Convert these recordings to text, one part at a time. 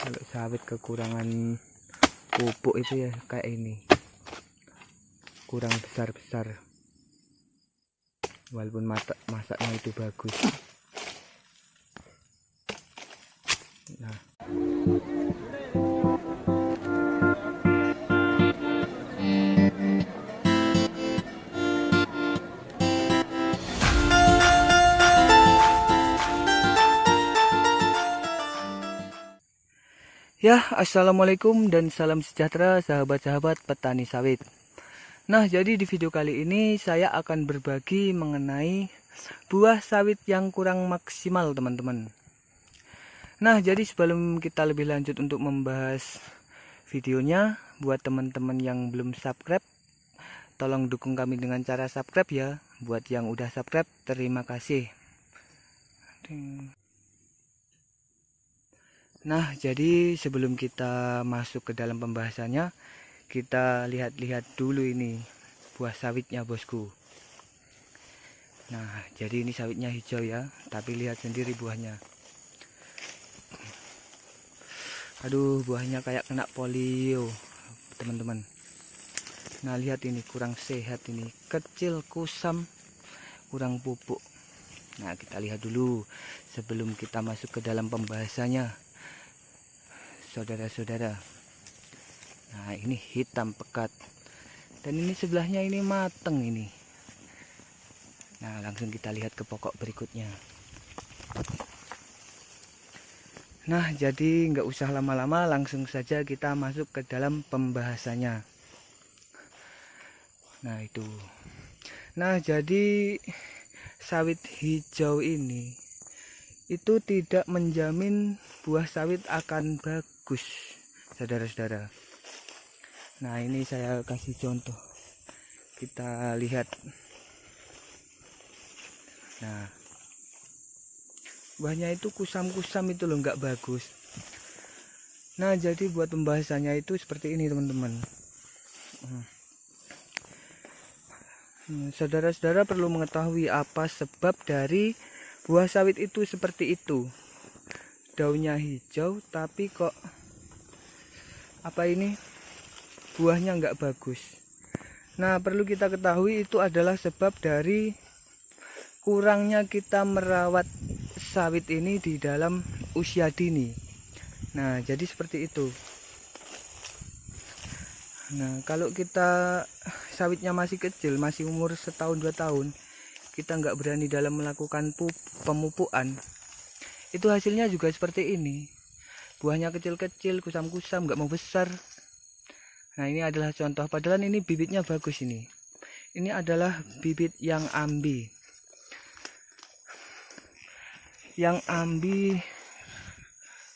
Kalau sawit kekurangan pupuk itu ya kayak ini, kurang besar-besar walaupun masaknya itu bagus. Nah, ya, assalamualaikum dan salam sejahtera sahabat-sahabat petani sawit. Nah, jadi di video kali ini saya akan berbagi mengenai buah sawit yang kurang maksimal, teman-teman. Nah, jadi sebelum kita lebih lanjut untuk membahas videonya, buat teman-teman yang belum subscribe, tolong dukung kami dengan cara subscribe ya. Buat yang udah subscribe, terima kasih. Nah, jadi sebelum kita masuk ke dalam pembahasannya, kita lihat-lihat dulu ini buah sawitnya, bosku. Nah, jadi ini sawitnya hijau ya, tapi lihat sendiri buahnya. Aduh, buahnya kayak kena polio, teman-teman. Nah, lihat ini kurang sehat, ini kecil, kusam, kurang pupuk. Nah, kita lihat dulu sebelum kita masuk ke dalam pembahasannya, saudara-saudara. Nah, ini hitam pekat, dan ini sebelahnya ini mateng ini. Nah, langsung kita lihat ke pokok berikutnya. Nah, jadi nggak usah lama-lama, langsung saja kita masuk ke dalam pembahasannya. Nah, itu. Nah, jadi sawit hijau ini itu tidak menjamin buah sawit akan bagus, saudara-saudara. Nah, ini saya kasih contoh. Kita lihat. Nah, buahnya itu kusam-kusam itu loh, nggak bagus. Nah, jadi buat pembahasannya itu seperti ini, teman-teman. Saudara-saudara perlu mengetahui apa sebab dari buah sawit itu seperti itu. Daunnya hijau tapi kok buahnya nggak bagus. Nah, perlu kita ketahui itu adalah sebab dari kurangnya kita merawat sawit ini di dalam usia dini. Nah, jadi seperti itu. Nah, kalau kita sawitnya masih kecil, masih umur 1-2 tahun, kita nggak berani dalam melakukan pemupukan, itu hasilnya juga seperti ini. Buahnya kecil-kecil, kusam-kusam, nggak mau besar. Nah, ini adalah contoh, padahal ini bibitnya bagus ini. Ini adalah bibit yang ambi. Yang ambi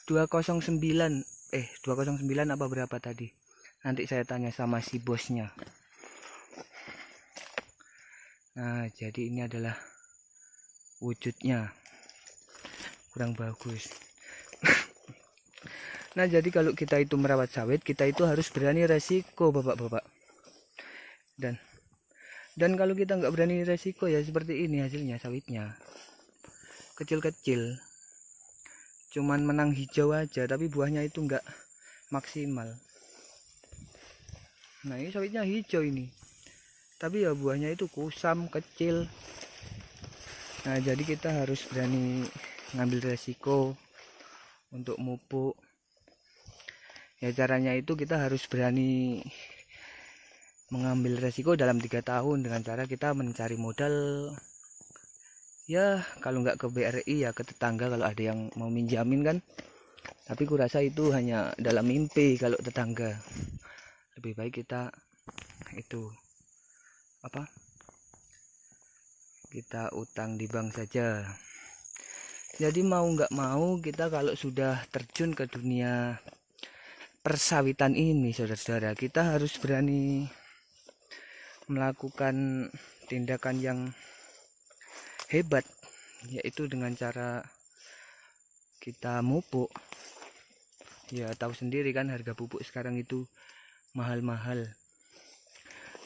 209 apa berapa tadi? Nanti saya tanya sama si bosnya. Nah, jadi ini adalah wujudnya. Kurang bagus. Nah, jadi kalau kita itu merawat sawit, kita itu harus berani resiko, bapak-bapak. Dan kalau kita nggak berani resiko ya seperti ini hasilnya sawitnya. Kecil-kecil. Cuman menang hijau aja, tapi buahnya itu nggak maksimal. Nah, ini sawitnya hijau ini, tapi ya buahnya itu kusam, kecil. Nah, jadi kita harus berani ngambil resiko untuk mupuk. Ya, caranya itu kita harus berani mengambil resiko dalam 3 tahun dengan cara kita mencari modal. Ya, kalau nggak ke BRI ya ke tetangga kalau ada yang mau minjamin kan. Tapi kurasa itu hanya dalam mimpi kalau tetangga. Lebih baik kita kita utang di bank saja. Jadi mau nggak mau kita kalau sudah terjun ke dunia persawitan ini, saudara-saudara, kita harus berani melakukan tindakan yang hebat, yaitu dengan cara kita mupuk. Ya, tahu sendiri kan harga pupuk sekarang itu mahal-mahal.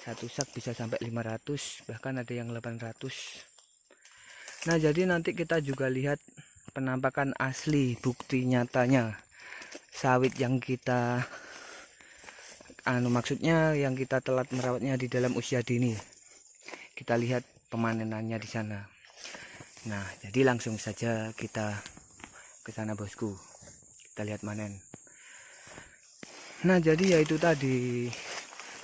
Satu sak bisa sampai 500, bahkan ada yang 800. Nah, jadi nanti kita juga lihat penampakan asli, bukti nyatanya. sawit yang kita maksudnya yang kita telat merawatnya di dalam usia dini. Kita lihat pemanenannya di sana. Nah, jadi langsung saja kita ke sana bosku. Kita lihat manen. Nah, jadi ya itu tadi,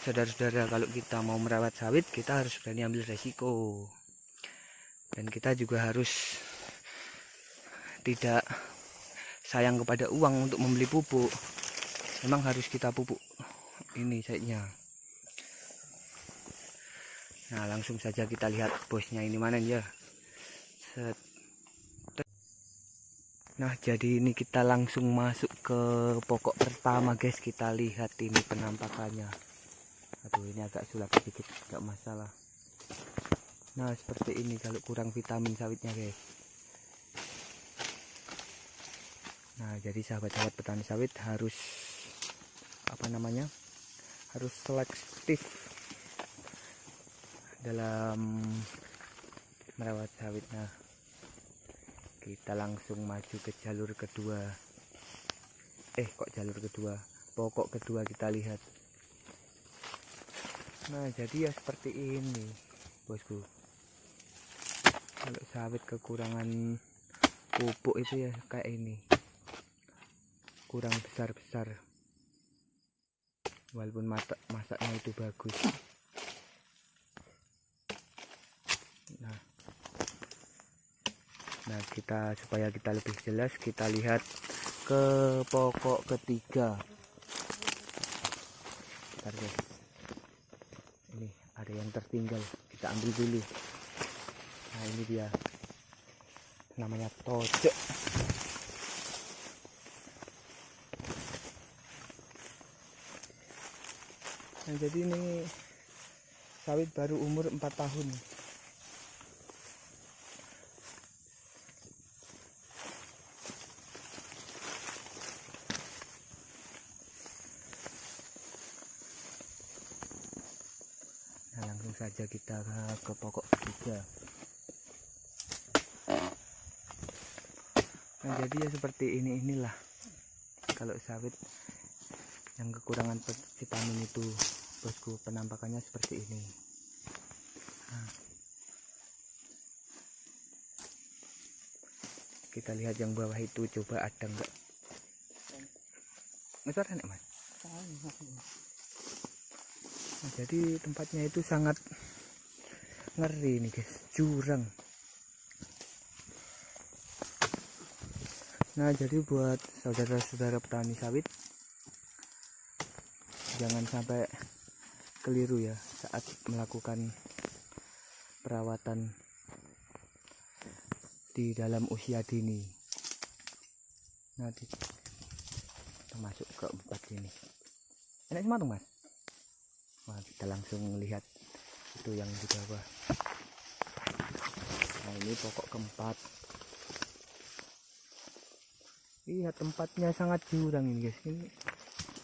saudara-saudara, kalau kita mau merawat sawit kita harus berani ambil resiko. Dan kita juga harus tidak sayang kepada uang untuk membeli pupuk. Memang harus kita pupuk ini sawitnya. Nah, langsung saja kita lihat bosnya ini manen ya. Set. Nah, jadi ini kita langsung masuk ke pokok pertama guys. Kita lihat ini penampakannya. Aduh, ini agak sulap sedikit, nggak masalah. Nah, seperti ini kalau kurang vitamin sawitnya guys. Nah, jadi sahabat-sahabat petani sawit harus harus selektif dalam merawat sawit. Nah, kita langsung maju ke jalur kedua. Kok jalur kedua? Pokok kedua kita lihat. Nah, jadi ya seperti ini bosku. Kalau sawit kekurangan pupuk itu ya kayak ini, kurang besar-besar, walaupun masaknya itu bagus. Nah, kita supaya kita lebih jelas, kita lihat ke pokok ketiga. Bentar guys, ini ada yang tertinggal, kita ambil dulu. Nah, ini dia, namanya tojok. Nah, jadi ini sawit baru umur 4 tahun. Nah, langsung saja kita ke pokok ketiga. Nah, jadi ya seperti inilah kalau sawit yang kekurangan vitamin itu bosku, penampakannya seperti ini. Nah, kita lihat yang bawah itu, coba ada enggak? Besar enak mas. Nah, jadi tempatnya itu sangat ngeri nih guys, jurang. Nah, jadi buat saudara-saudara petani sawit, jangan sampai keliru ya saat melakukan perawatan di dalam usia dini. Nah, kita masuk ke empat ini. Enak semua tuh mas. Wah, kita langsung lihat itu yang di bawah. Nah, ini pokok keempat. Lihat tempatnya sangat jurang ini guys. Ini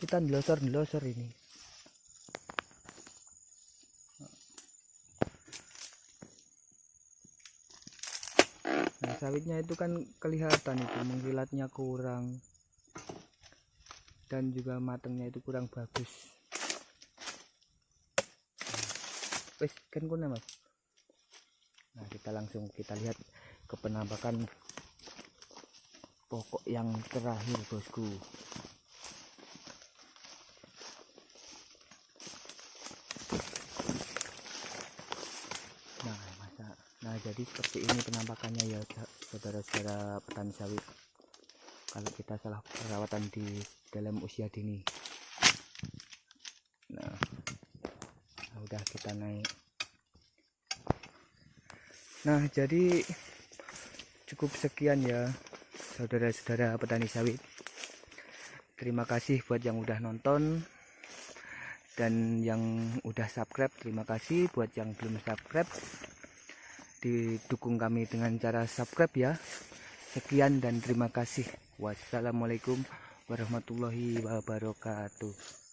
kita ndelosor ini. Nah, sawitnya itu kan kelihatan itu mengkilatnya kurang, dan juga matangnya itu kurang bagus. Wes kan kuna mas. Nah, kita langsung lihat ke penampakan pokok yang terakhir bosku. Nah, jadi seperti ini penampakannya ya saudara-saudara petani sawit kalau kita salah perawatan di dalam usia dini. Nah, udah kita naik. Nah, jadi cukup sekian ya saudara-saudara petani sawit. Terima kasih buat yang udah nonton dan yang udah subscribe. Terima kasih buat yang belum subscribe, didukung kami dengan cara subscribe ya. Sekian dan terima kasih. Wassalamualaikum warahmatullahi wabarakatuh.